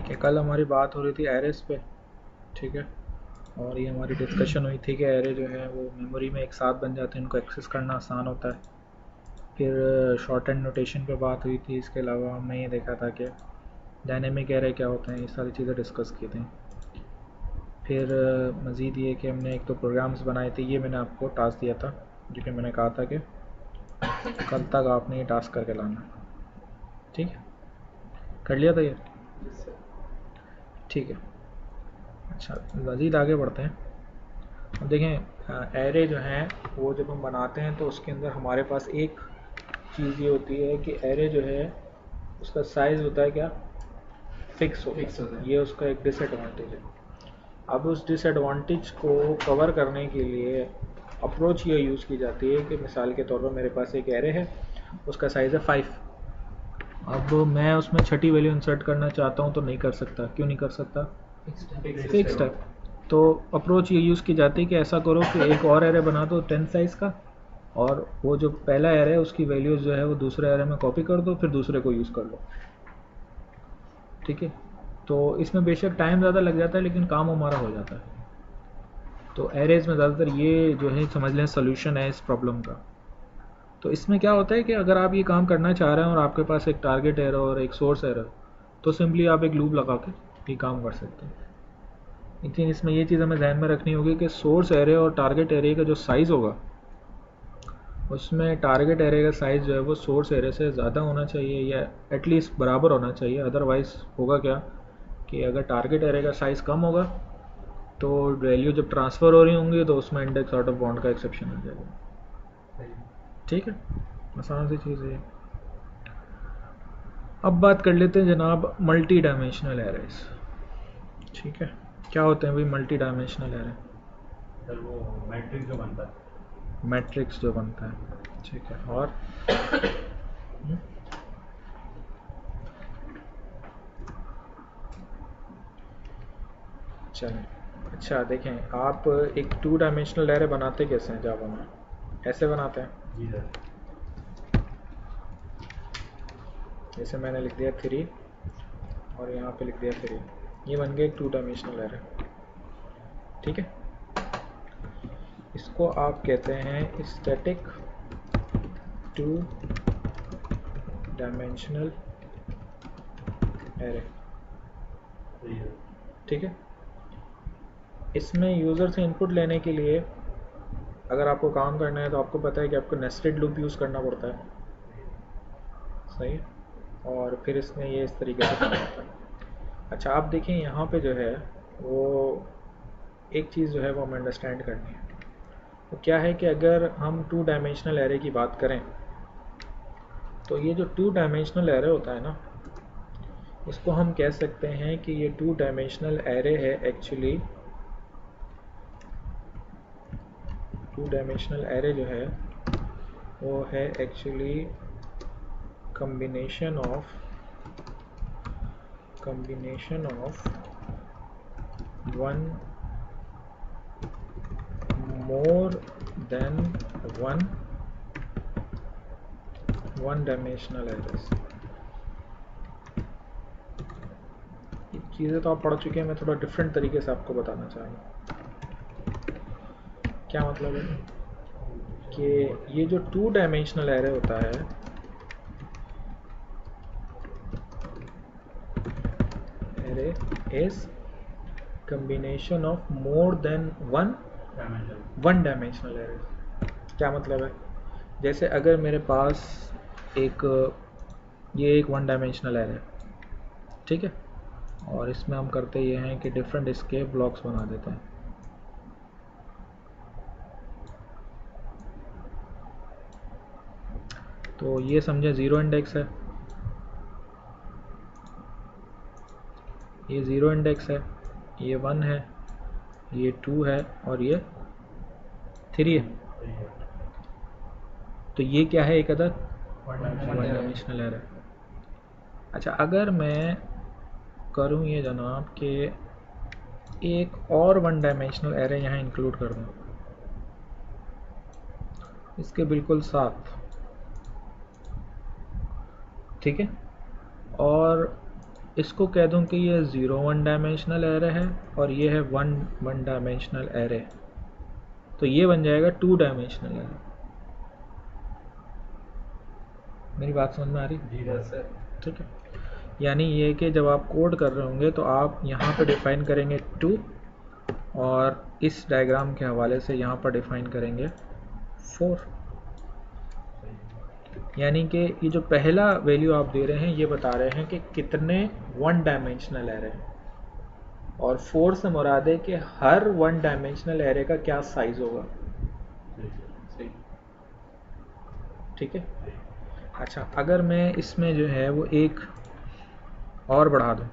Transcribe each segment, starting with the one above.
ठीक है, कल हमारी बात हो रही थी एरेस पे, ठीक है, और ये हमारी डिस्कशन हुई थी कि एरे जो है वो मेमोरी में एक साथ बन जाते हैं, इनको एक्सेस करना आसान होता है। फिर शॉर्ट हैंड नोटेशन पे बात हुई थी। इसके अलावा हमने ये देखा था कि डायनेमिक एरे क्या होते हैं, ये सारी चीज़ें डिस्कस की थी। फिर मज़ीद ये कि हमने एक दो प्रोग्राम्स बनाए थे। ये मैंने आपको टास्क दिया था, जो कि मैंने कहा था कि कल तक आपने ये टास्क करके लाना। ठीक है, कर लिया था ये? ठीक है। अच्छा, मज़ीद आगे बढ़ते हैं। अब देखें, एरे जो हैं वो जब हम बनाते हैं तो उसके अंदर हमारे पास एक चीज़ ये होती है कि एरे जो है उसका साइज़ होता है क्या, फिक्स होता है। ये उसका एक डिसएडवांटेज है। अब उस डिसएडवांटेज को कवर करने के लिए अप्रोच ये यूज़ की जाती है कि मिसाल के तौर पर मेरे पास एक एरे है, उसका साइज़ है 5। अब मैं उसमें छठी वैल्यू इंसर्ट करना चाहता हूँ तो नहीं कर सकता। क्यों नहीं कर सकता? फिक्स्ड है। तो अप्रोच ये यूज़ की जाती है कि ऐसा करो कि एक और एरे बना दो 10 साइज़ का, और वो जो पहला एरे है उसकी वैल्यूज़ जो है वो दूसरे एरे में कॉपी कर दो, फिर दूसरे को यूज़ कर लो। ठीक है, तो इसमें बेशक टाइम ज़्यादा लग जाता है लेकिन काम हमारा हो जाता है। तो एरेज में ज़्यादातर ये जो है समझ लें सोल्यूशन है इस प्रॉब्लम का। तो इसमें क्या होता है कि अगर आप ये काम करना चाह रहे हैं और आपके पास एक टारगेट एरर और एक सोर्स एरर, तो सिंपली आप एक लूप लगा के ये काम कर सकते हैं। लेकिन इसमें ये चीज़ हमें ध्यान में रखनी होगी कि सोर्स एरे और टारगेट एरे का जो साइज़ होगा, उसमें टारगेट एरे का साइज़ जो है वो सोर्स एरे से ज़्यादा होना चाहिए या एटलीस्ट बराबर होना चाहिए। अदरवाइज़ होगा क्या कि अगर टारगेट एरे का साइज़ कम होगा तो वैल्यू जब ट्रांसफ़र हो रही होंगी तो उसमें इंडेक्स आउट ऑफ बाउंड का एक्सेप्शन आ जाएगा। ठीक है, आसान सी चीज़ है। अब बात कर लेते हैं जनाब मल्टी डायमेंशनल एरेज। ठीक है, क्या होते हैं भाई मल्टी डायमेंशनल एरे? सर वो मैट्रिक्स जो बनता है। मैट्रिक्स जो बनता है, ठीक है। और चलें, अच्छा देखें, आप एक 2 डायमेंशनल एरे बनाते कैसे हैं जावा में? ऐसे बनाते हैं, जी सर। जैसे मैंने लिख दिया 3 और यहाँ पे लिख दिया 3, ये बन गया एक 2 डायमेंशनल एरे। ठीक है, इसको आप कहते हैं स्टैटिक 2 डायमेंशनल एरे। ठीक है, इसमें यूज़र से इनपुट लेने के लिए अगर आपको काम करना है तो आपको पता है कि आपको नेस्टेड लूप यूज़ करना पड़ता है, सही है, और फिर इसमें ये इस तरीके से काम होता है। अच्छा, आप देखें यहाँ पे जो है वो एक चीज़ जो है वो हमें अंडरस्टैंड करनी है। तो क्या है कि अगर हम 2 डायमेंशनल एरे की बात करें तो ये जो 2 डायमेंशनल एरे होता है ना, इसको हम कह सकते हैं कि ये 2 डायमेंशनल एरे है एक्चुअली। 2 डायमेंशनल एरे जो है वो है actually combination of one more than one dimensional arrays। ये चीज़ें तो आप पढ़ चुके हैं, मैं थोड़ा डिफरेंट तरीके से आपको बताना चाहूँगा। क्या मतलब है कि ये जो 2 डायमेंशनल एरे होता है, array is combination of more than one dimensional array. क्या मतलब है? जैसे अगर मेरे पास एक ये एक 1 डायमेंशनल एरे है, ठीक है, और इसमें हम करते ये हैं कि डिफरेंट इसके ब्लॉक्स बना देते हैं। तो ये समझे 0 इंडेक्स है, ये 0 इंडेक्स है, ये 1 है, ये 2 है और ये 3 है। तो ये क्या है? एक अदर 1 डायमेंशनल एरे। अच्छा, अगर मैं करूँ ये जनाब कि एक और 1 डायमेंशनल एरे यहाँ इंक्लूड कर दूँ इसके बिल्कुल साथ, ठीक है, और इसको कह दूं कि ये 0 1 डायमेंशनल एरे है और ये है 1 1 डायमेंशनल एरे, तो ये बन जाएगा 2 डायमेंशनल एरे। मेरी बात समझ में आ रही? जी सर। ठीक है, यानी ये कि जब आप कोड कर रहे होंगे तो आप यहाँ पर डिफाइन करेंगे 2 और इस डायग्राम के हवाले से यहाँ पर डिफाइन करेंगे 4। यानी कि ये जो पहला वैल्यू आप दे रहे हैं ये बता रहे हैं कि कितने 1 डायमेंशनल एरे हैं, और 4 से मुराद है कि हर 1 डायमेंशनल एरे का क्या साइज होगा। ठीक है। अच्छा, अगर मैं इसमें जो है वो एक और बढ़ा दूं,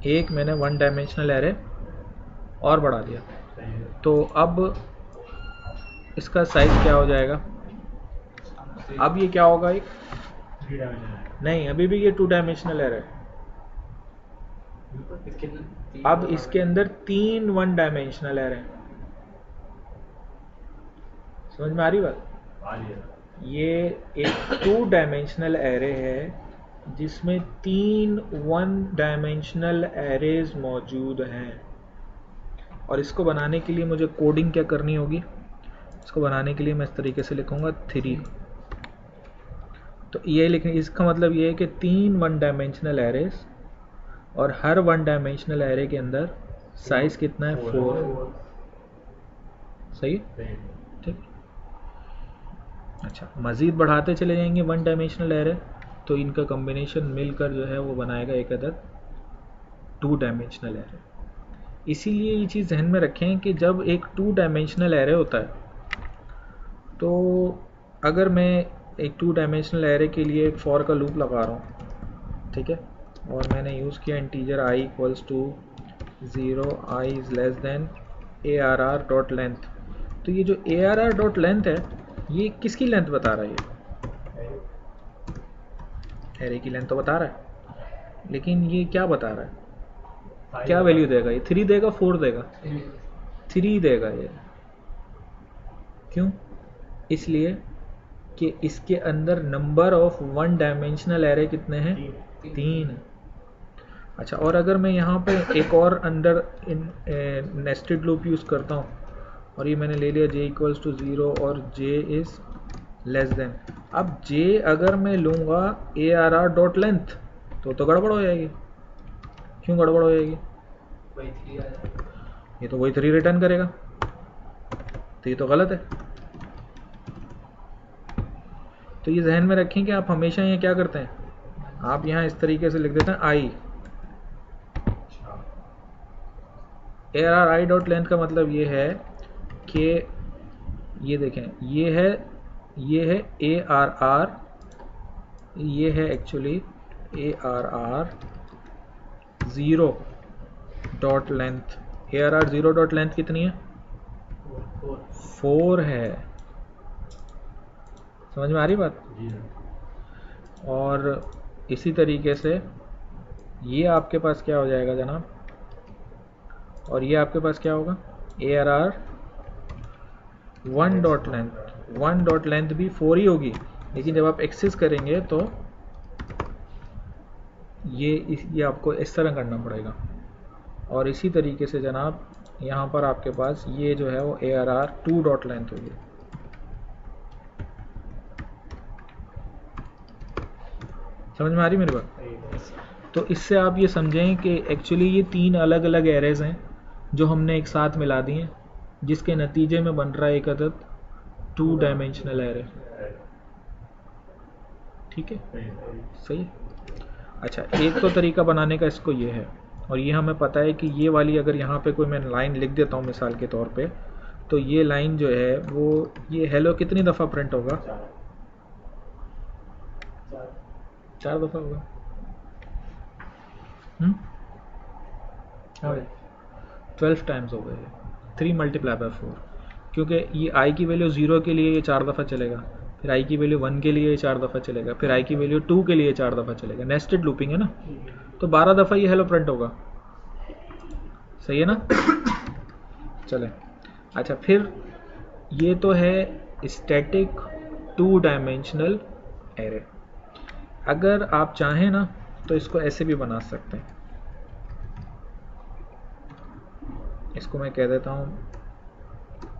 एक मैंने 1 डायमेंशनल एरे और बढ़ा दिया, तो अब इसका साइज क्या हो जाएगा? अब ये क्या होगा? एक नहीं, अभी भी ये 2 डायमेंशनल एरे है। अब इसके अंदर 3 1 डायमेंशनल एरे हैं। समझ में आ रही बात? ये एक 2 डायमेंशनल एरे है जिसमें 3 1 डायमेंशनल एरेज मौजूद हैं, और इसको बनाने के लिए मुझे कोडिंग क्या करनी होगी? इसको बनाने के लिए मैं इस तरीके से लिखूंगा 3। तो ये लिखने, इसका मतलब ये है कि 3 1 डायमेंशनल एरेज और हर 1 डायमेंशनल एरे के अंदर साइज कितना है? 4। सही? ठीक। अच्छा, मज़ीद बढ़ाते चले जाएंगे 1 डायमेंशनल एरे, तो इनका कॉम्बिनेशन मिलकर जो है वो बनाएगा एक अदद 2 डायमेंशनल एरे। इसीलिए ये चीज़ ध्यान में रखें कि जब एक 2 डायमेंशनल एरे होता है, तो अगर मैं एक 2 डायमेंशनल एरे के लिए एक फॉर का लूप लगा रहा हूँ, ठीक है, और मैंने यूज़ किया integer i equals to 0, i is less than arr dot length, तो ये जो arr डॉट लेंथ है ये किसकी लेंथ बता रहा है? एरे की लेंथ तो बता रहा है, लेकिन ये क्या बता रहा है? क्या वैल्यू देगा? ये 3 देगा, 4 देगा? 3 देगा ये। क्यों? इसलिए कि इसके अंदर नंबर ऑफ 1 डायमेंशनल एरे कितने हैं? 3। अच्छा, और अगर मैं यहाँ पे एक और अंडर नेस्टेड लूप यूज़ करता हूँ, और ये मैंने ले लिया j इक्वल्स टू 0 और j इज़ लेस देन, अब j अगर मैं लूँगा arr डॉट लेंथ तो गड़बड़ हो जाएगी। क्यों गड़बड़ हो जाएगी? ये तो वही 3 रिटर्न करेगा, तो ये तो गलत है। तो ये जहन में रखें कि आप हमेशा ये क्या करते हैं, आप यहाँ इस तरीके से लिख देते हैं i arr डॉट लेंथ का मतलब ये है कि ये देखें, ये है arr, ये है actually arr 0 dot length. arr 0 dot length कितनी है? 4 है। समझ में आ रही बात? और इसी तरीके से ये आपके पास क्या हो जाएगा जनाब, और ये आपके पास क्या होगा? arr 1 dot length, 1 dot length भी 4 ही होगी, लेकिन जब आप एक्सेस करेंगे तो ये आपको इस तरह करना पड़ेगा। और इसी तरीके से जनाब यहाँ पर आपके पास ये जो है वो arr 2 डॉट लेंथ होगी। समझ में आ रही मेरी बात? तो इससे आप ये समझें कि एक्चुअली ये 3 अलग अलग एरेज हैं जो हमने एक साथ मिला दिए, जिसके नतीजे में बन रहा है एक अदद 2 डायमेंशनल एरे। ठीक है, सही है। अच्छा, एक तो तरीका बनाने का इसको ये है, और ये हमें पता है कि ये वाली अगर यहाँ पे कोई मैं लाइन लिख देता हूँ मिसाल के तौर पे, तो ये लाइन जो है वो ये हेलो कितनी दफ़ा प्रिंट होगा? 4 दफ़ा होगा। हाँ, 12 टाइम्स हो गए। 3 मल्टीप्लाई बाय 4, क्योंकि ये i की वैल्यू 0 के लिए ये 4 दफ़ा चलेगा, फिर i की वैल्यू 1 के लिए 4 दफ़ा चलेगा, फिर i की वैल्यू 2 के लिए 4 दफ़ा चलेगा। नेस्टेड लूपिंग है ना, तो 12 दफ़ा ये हेलो प्रिंट होगा। सही है ना? चलें। अच्छा, फिर ये तो है स्टैटिक 2 डायमेंशनल एरे। अगर आप चाहें ना तो इसको ऐसे भी बना सकते हैं। इसको मैं कह देता हूँ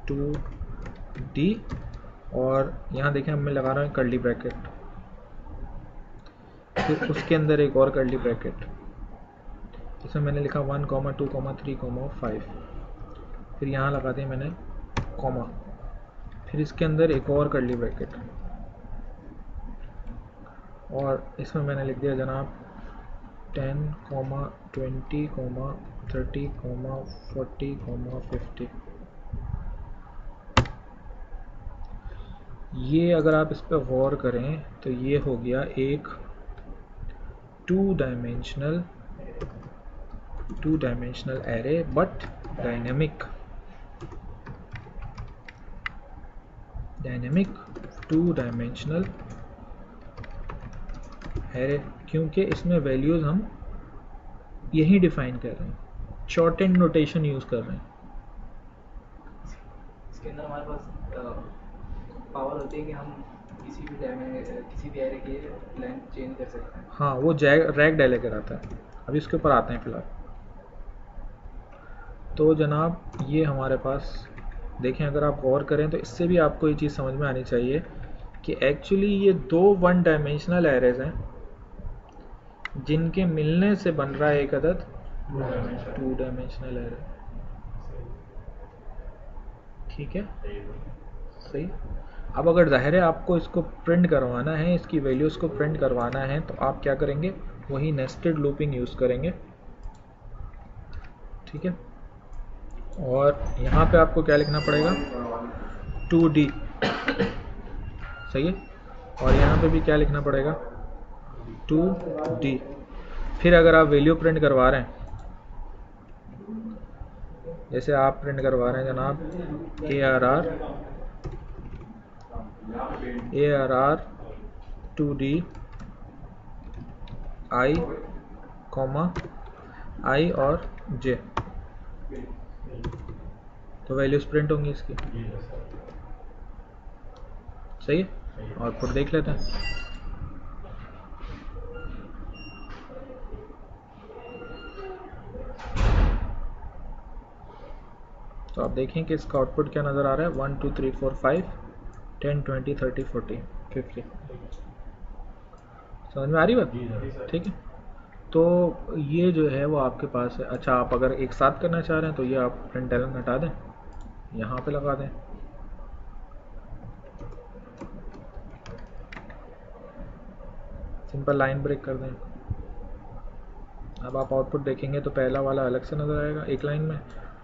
2D, और यहाँ देखें अब मैं लगा रहा हूँ कर्ली ब्रैकेट, फिर उसके अंदर एक और कर्ली ब्रैकेट, इसमें मैंने लिखा 1, 2, 3, 5, फिर यहाँ लगा दिया मैंने कॉमा, फिर इसके अंदर एक और कर्ली ब्रैकेट, और इसमें मैंने लिख दिया जनाब 10, 20, 30, 40, 50। ये अगर आप इस पर गौर करें तो ये हो गया एक two dimensional array but dynamic two dimensional array, क्योंकि इसमें वैल्यूज हम यही डिफाइन कर रहे हैं, शॉर्ट एंड नोटेशन यूज कर रहे हैं। इसके अंदर हमारे पास पावर होती है कि हम किसी भी एरे की लेंथ चेंज कर सकते हैं। हाँ, वो रैग डायले कराता है। अभी इसके ऊपर आते हैं फिलहाल। तो जनाब ये हमारे पास देखें, अगर आप गौर करें तो इससे भी आपको ये चीज़ समझ में आनी चाहिए कि एक्चुअली ये दो 1 डायमेंशनल एरेज हैं जिनके मिलने से बन रहा है एक अदद 2 डायमेंशनल एरे। ठीक है, सही। अब अगर जाहिर है आपको इसको प्रिंट करवाना है, इसकी वैल्यूज को प्रिंट करवाना है, तो आप क्या करेंगे, वही नेस्टेड लूपिंग यूज करेंगे। ठीक है, और यहाँ पे आपको क्या लिखना पड़ेगा 2D, सही है, और यहाँ पे भी क्या लिखना पड़ेगा 2D। फिर अगर आप वैल्यू प्रिंट करवा रहे हैं, जैसे आप प्रिंट करवा रहे हैं जनाब ARR 2D I, I और J, तो वैल्यूज प्रिंट होंगी इसकी। सही है, आउटपुट देख लेते हैं। तो आप देखें कि इसका आउटपुट क्या नज़र आ रहा है, 1, 2, 3, 4, 5, 10, 20, 30, 40, 50। समझ में आ रही बात? ठीक है, तो ये जो है वो आपके पास है। अच्छा, आप अगर एक साथ करना चाह रहे हैं तो ये आप प्रिंट एलन हटा दें, यहाँ पे लगा दें, सिंपल लाइन ब्रेक कर दें। अब आप आउटपुट देखेंगे तो पहला वाला अलग से नज़र आएगा एक लाइन में,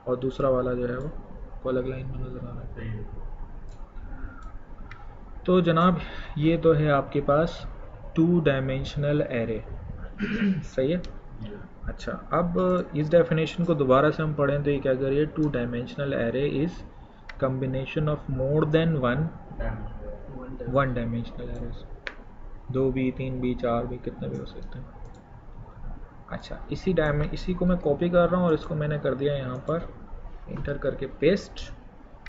और दूसरा वाला जो है वो अलग लाइन में नज़र आ रहा है। तो जनाब ये तो है आपके पास 2 डायमेंशनल एरे। सही है। अच्छा, अब इस डेफिनेशन को दोबारा से हम पढ़ें तो ये क्या करिए, 2 dimensional array is combination of more than 1 dimensional arrays, 2 भी, 3 भी, 4 भी, कितने भी हो सकते हैं। अच्छा, इसी को मैं कॉपी कर रहा हूँ और इसको मैंने कर दिया यहाँ पर इंटर करके पेस्ट।